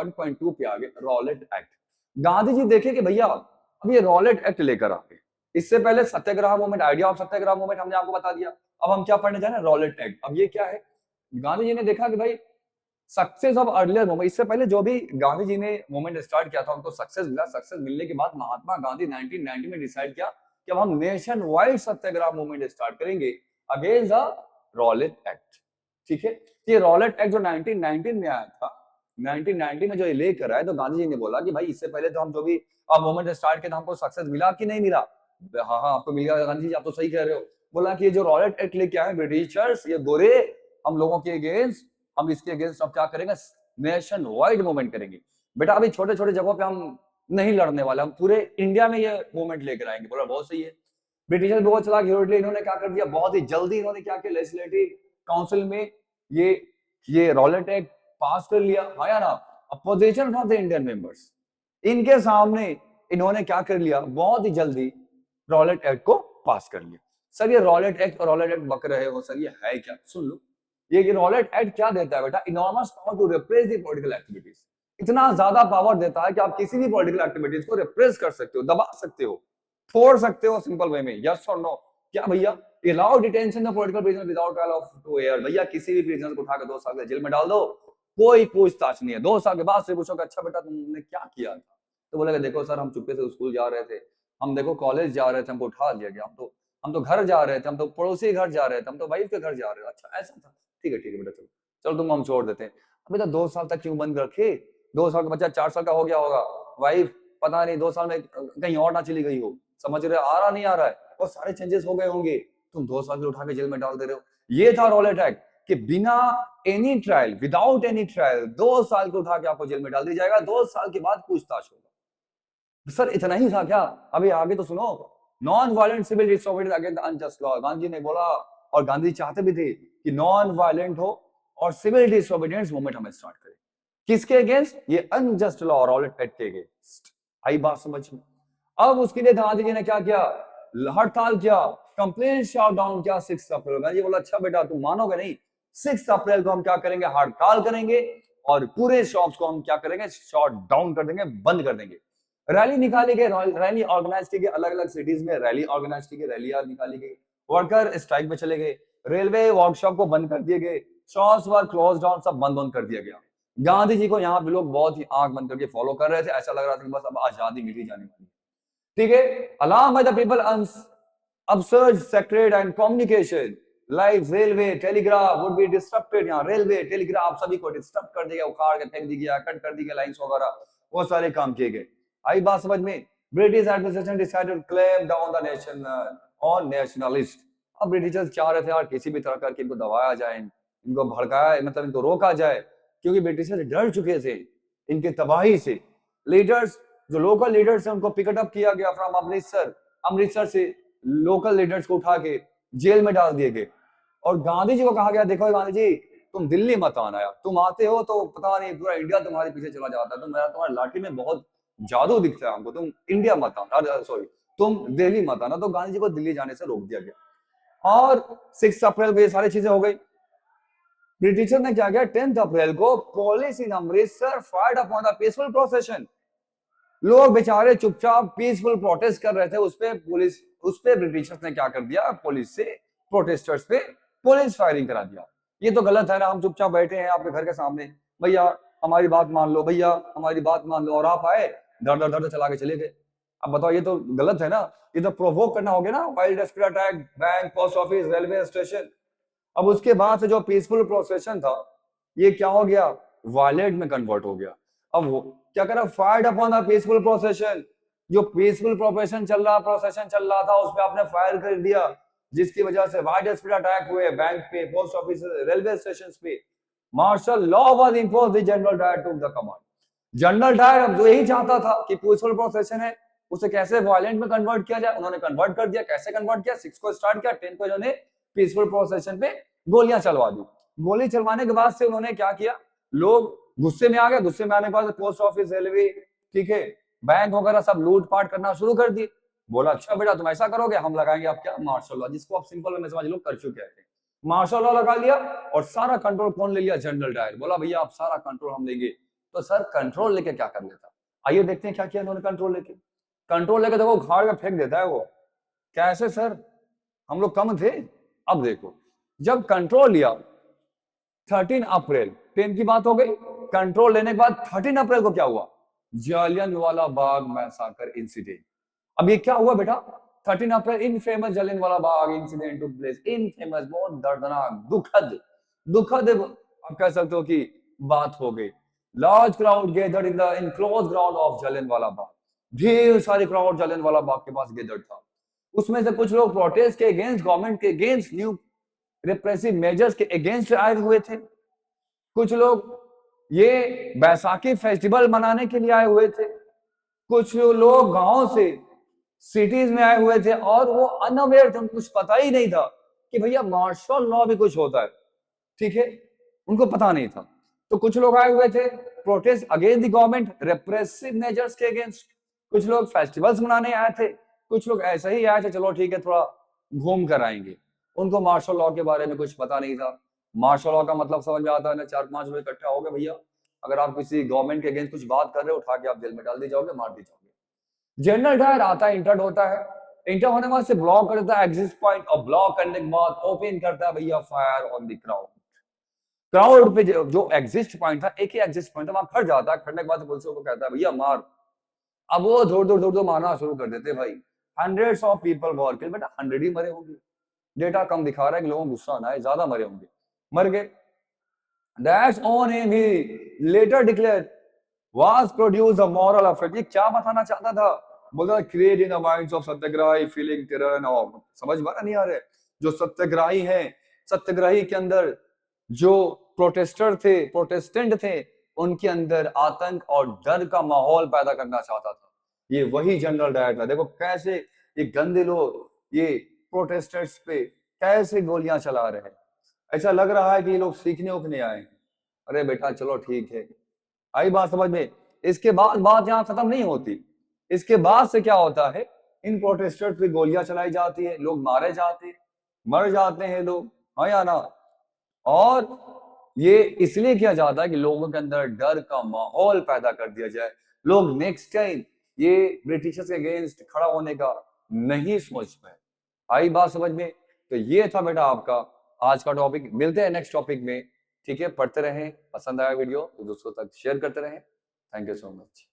1.2 पे आ गए Rowlatt act. Gandhi ji देखे कि भैया अब ये रॉलेट एक्ट लेकर आ गए। इससे पहले satyagraha movement, idea of satyagraha movement हमने आपको बता दिया। अब हम क्या पढ़ने जा रहे हैं, रॉलेट एक्ट। अब ये क्या है, गांधी जी ने देखा कि भाई सक्सेस ऑफ अर्लियर मूवमेंट, इससे पहले जो भी गांधी जी ने मूवमेंट स्टार्ट किया था उनको सक्सेस मिला। सक्सेस मिलने के बाद महात्मा गांधी 1990 में डिसाइड किया कि अब हम नेशन वाइड सत्याग्रह मूवमेंट स्टार्ट करेंगे अगेंस्ट द रॉलेट एक्ट। ठीक है, ये रॉलेट एक्ट जो 1919 में आया था, 1990 में जो ये लेकर आए, तो गांधी जी ने बोला कि भाई इससे पहले तो हम जो भी मूवमेंट स्टार्ट किया था हमको सक्सेस मिला कि नहीं मिला। हाँ हाँ आपको मिल गया गांधी जी, आप तो सही कह रहे हो। बोला कि ये जो रॉलेट एक्ट लेके आए ब्रिटिशर्स, ये गोरे हम लोगों के अगेंस्ट, हम इसके अगेंस्ट अब क्या करेंगे, नेशन वाइड मूवमेंट करेंगे। बेटा अभी छोटे छोटे जगहों पे हम नहीं लड़ने वाले, हम पूरे इंडिया में ये मूवमेंट लेकर आएंगे। बोला बहुत सही है। ब्रिटिशर्स बहुत चला कि इन्होंने क्या कर दिया, बहुत ही जल्दी इन्होंने क्या किया, लेजिस्लेटिव काउंसिल में ये रॉलेट एक्ट पास कर लिया, हाँ या ना। Opposition from the Indian members, इनके सामने इन्होंने क्या कर लिया, बहुत ही जल्दी रॉलेट एक्ट को पास कर लिया। सर ये रॉलेट एक्ट और रॉलेट एक्ट बक रहे हो सर, ये है क्या, सुन लो। ये रॉलेट एक्ट क्या देता है बेटा, enormous power to repress the political activities. इतना ज्यादा पावर देता है कि आप किसी भी पॉलिटिकल एक्टिविटीज को रिप्रेस कर सकते हो, दबा सकते हो, छोड़ सकते हो सिंपल वे में, यस और नो। क्या भैया, allow detention of political prisoner without trial of 2 year. भैया किसी भी प्रिजनर को उठाकर 2 साल के जेल में डाल दो, कोई पूछताछ नहीं है। 2 साल के बाद से पूछोगे अच्छा बेटा तुमने क्या किया था, तो बोलेगा देखो सर हम चुपके से स्कूल जा रहे थे, हम देखो कॉलेज जा रहे थे, हमको उठा लिया गया, हम तो घर जा रहे थे, हम तो पड़ोसी घर जा रहे थे, हम तो वाइफ के घर जा रहे थे। अच्छा ऐसा था, ठीक है बेटा, चलो चलो तुम हम छोड़ देते हैं। अभी तो 2 साल तक क्यों बंद रखे, 2 साल का बच्चा 4 साल का हो गया होगा, वाइफ पता नहीं 2 साल में कहीं और ना चली गई हो, समझ रहे, आ रहा नहीं आ रहा है, और सारे चेंजेस हो गए होंगे, तुम 2 साल के उठा के जेल में डाल दे रहे हो। ये था रॉलेट एक्ट कि बिना any trial, without any trial 2 साल को उठा के आपको जेल में डाल दिया जाएगा, 2 साल के बाद पूछताछ होगा। सर इतना ही था क्या, अभी आगे तो सुनो। Non violent civil disobedience against the unjust law, Gandhi ने बोला, और गांधी चाहते भी थे कि नॉन वायलेंट हो और सिविल डिसोबीडियंस मूवमेंट हमें स्टार्ट करें। किसके अगेंस्ट, ये अनजस्ट लॉ रॉलेट एक्ट के अगेंस्ट। आई बात समझ में। अब उसके लिए गांधी जी ने क्या किया, हड़ताल किया, कंप्लेंट शॉट डाउन किया 6 अप्रैल। गांधी बोला अच्छा बेटा तुम मानोगे नहीं, 6 अप्रैल को हम क्या करेंगे, हड़ताल करेंगे और पूरे शॉप्स को हम क्या करेंगे, शॉट डाउन कर देंगे, बंद कर देंगे। रैली निकाली गई, रैली ऑर्गेनाइज की गई, अलग अलग सिटीज में रैली ऑर्गेनाइज की गई, रैलियां निकाली गई, वर्कर स्ट्राइक में चले गए, रेलवे वर्कशॉप को बंद कर दिए गए, शॉप्स वर क्लोज डाउन, सब बंद कर दिया गया। गांधी जी को यहाँ पे लोग बहुत ही आंख बंद करके फॉलो कर रहे थे, ऐसा लग रहा था कि बस अब आजादी मिली जाने वाली। ठीक है, alarm by the people upsurge secretariat and communication like railway telegraph would be disrupted। यहाँ रेलवे टेलीग्राफ सभी को डिस्टर्ब कर दिया, उखाड़ के फेंक दिया, कट कर दी गई लाइंस वगैरह, वो सारे काम किए गए। आई बात समझ में। British administration decided to clamp down the nation on nationalist. अब ब्रिटिशर्स चाह रहे थे यार किसी भी तरह करके इनको दबाया जाए, इनको भड़काया, मतलब इनको रोका जाए, क्योंकि ब्रिटिशर्स डर चुके थे इनके तबाही से। लीडर्स, जो लोकल लीडर्स हैं उनको पिकअप किया गया फ्रॉम अमृतसर, अमृतसर से लोकल लीडर्स को उठा के जेल में डाल दिए गए। और गांधी जी को कहा गया देखो गांधी जी तुम दिल्ली मत आना यार, तुम आते हो तो पता नहीं पूरा इंडिया तुम्हारे पीछे चला जाता है, तुम्हारी लाठी में बहुत जादू दिखता है हमको, तुम इंडिया मत आना, सॉरी तुम दिल्ली मत आना। तो गांधी जी को दिल्ली जाने से रोक दिया गया। और 6 अप्रैल को ये सारी चीजें हो गई। ब्रिटिशर ने क्या किया, 10 अप्रैल को police in Amritsar fired upon the peaceful procession. लोग बेचारे चुपचाप पीसफुल प्रोटेस्ट कर रहे थे, उस पे ब्रिटिशर्स ने क्या कर दिया, पुलिस से प्रोटेस्टर्स पे पुलिस फायरिंग करा दिया। ये तो गलत है ना, हम चुपचाप बैठे हैं आपके घर के सामने, भैया हमारी बात मान लो, भैया हमारी बात मान लो, और आप आए धड़ धड़ चला के चले गए। अब बताओ ये तो गलत है ना, ये तो प्रोवोक करना हो गया ना, wild desperate attack, bank, post office, railway station. अब उसके बाद से जो पीसफुल प्रोसेशन था ये क्या हो गया, वायलेंट में कन्वर्ट हो गया। अब वो क्या करा, fired upon the peaceful procession. जो पीसफुल प्रोसेशन चल रहा था उस पे आपने फायर कर दिया, जिसकी वजह से वाइड स्प्रेड अटैक हुए बैंक पे, पोस्ट ऑफिस, रेलवे स्टेशन पे। Martial law was imposed, the general Dyer took the command. General Dyer अब जो यही चाहता था कि पीसफुल प्रोसेशन है उसे कैसे वायलेंट में कन्वर्ट किया जाए, उन्होंने कन्वर्ट कर दिया। कैसे कन्वर्ट किया, 6 को स्टार्ट किया, 10 को इन्होंने पीसफुल प्रोसेशन पे गोलियां चलवा दी। गोली चलवाने के बाद से उन्होंने क्या किया, लोग गुस्से में आ गए, गुस्से में आने के बाद पोस्ट ऑफिस, रेलवे, ठीक है, बैंक वगैरह सब लूटपाट करना शुरू कर दिए। बोला अच्छा बेटा तुम ऐसा करोगे, हम लगाएंगे आप क्या, मार्शल लॉ, जिसको आप सिंपल में समझ लो कर्फ्यू कहते हैं। मार्शल लॉ लगा लिया और सारा कंट्रोल कौन ले लिया, जनरल डायर। बोला भैया आप सारा कंट्रोल हम लेंगे, तो सर कंट्रोल लेके क्या कर लेता? आइए देखते हैं क्या किया इन्होंने कंट्रोल लेके। कंट्रोल लेके देखो उखाड़ के फेंक देता है वो। कैसे सर? हम लोग कम थे। अब देखो, जब कंट्रोल लिया 13 अप्रैल, ट्रेन की बात हो गई। कंट्रोल लेने के बाद 13 अप्रैल को क्या हुआ? जालियनवाला बाग मैसाकर इंसिडेंट। अब ये क्या हुआ बेटा? 13 अप्रैल infamous Jallianwala Bagh incident took place. Infamous, बहुत दर्दनाक, दुखद दुखद आप कह सकते हो कि बात हो गई। Large crowd gathered in the enclose ground of Jallianwala Bagh. ढेर सारी क्राउड जालियनवाला बाग के पास गैदर्ड था। उसमें से कुछ लोग प्रोटेस्ट के अगेंस्ट, गवर्नमेंट के अगेंस्ट, न्यू रिप्रेसिव मेजर्स के अगेंस्ट आए हुए थे। कुछ लोग ये बैसाखी फेस्टिवल मनाने के लिए आए हुए थे। कुछ लोग गांव से सिटीज में आए हुए थे और वो अनअवेयर थे, उनको कुछ पता ही नहीं था कि भैया मार्शल लॉ भी कुछ होता है। ठीक है, उनको पता नहीं था। तो कुछ लोग आए हुए थे protest against the government repressive measures के अगेंस्ट। कुछ लोग फेस्टिवल्स मनाने आए थे। कुछ लोग ऐसे ही आए थे, चलो ठीक है थोड़ा घूम कर आएंगे। उनको मार्शल लॉ के बारे में कुछ पता नहीं था। मार्शल लॉ का मतलब समझ में आता है ना, 4-5 लोग इकट्ठा हो गए भैया, अगर आप किसी गवर्नमेंट के अगेंस्ट कुछ बात कर रहे हो, उठा के आप जेल में डाल दी जाओगे, मार दी जाओगे। जनरल डायर आता है, इंटर होता है। इंटर होने के बाद से ब्लॉक करता है एग्जिट पॉइंट, और ब्लॉक करने के बाद ओपन करता है भैया fire on the crowd. Crowd पे जो एग्जिस्ट पॉइंट था, एक ही एग्जिस्ट पॉइंट था, वहां खड़ जाता है। खड़ने के बाद पुलिस को कहता है भैया मार। अब वो दौड़ मारना शुरू कर देते भाई। Hundreds of people were killed, बेटा 100 ही मरे होंगे। डेटा कम दिखा रहा है कि लोगों को गुस्सा ना आए, ज्यादा मरे होंगे, मर गए। That's on him, he later declared was produced a moral effect। ये क्या बताना चाहता था? बोला create in the minds of Satyagrahi feeling terror and awe। समझ में नहीं आ रहे? जो सत्याग्रही हैं, सत्याग्रही के अंदर जो प्रोटेस्टर थे, प्रोटेस्टेंट थे, उनके अंदर आतंक और डर का माहौल पैदा करना चाहता था। ये वही जनरल डायर था। देखो कैसे ये गंदे लोग ये प्रोटेस्टर्स पे कैसे गोलियां चला रहे हैं। ऐसा लग रहा है कि ये लोग सीखने उखने आए। अरे बेटा चलो ठीक है, आई बात समझ में। इसके बाद बात यहाँ खत्म नहीं होती। इसके बाद से क्या होता है, इन प्रोटेस्टर्स पे गोलियां चलाई जाती है, लोग मारे जाते हैं, मर जाते हैं लोग, हाँ या ना। और ये इसलिए किया जाता है कि लोगों के अंदर डर का माहौल पैदा कर दिया जाए। लोग नेक्स्ट टाइम ये ब्रिटिशर्स के अगेंस्ट खड़ा होने का नहीं सोच पाए। आई बात समझ में। तो ये था बेटा आपका आज का टॉपिक। मिलते हैं नेक्स्ट टॉपिक में। ठीक है, पढ़ते रहें, पसंद आया वीडियो तो दोस्तों तक शेयर करते रहें। Thank you so much.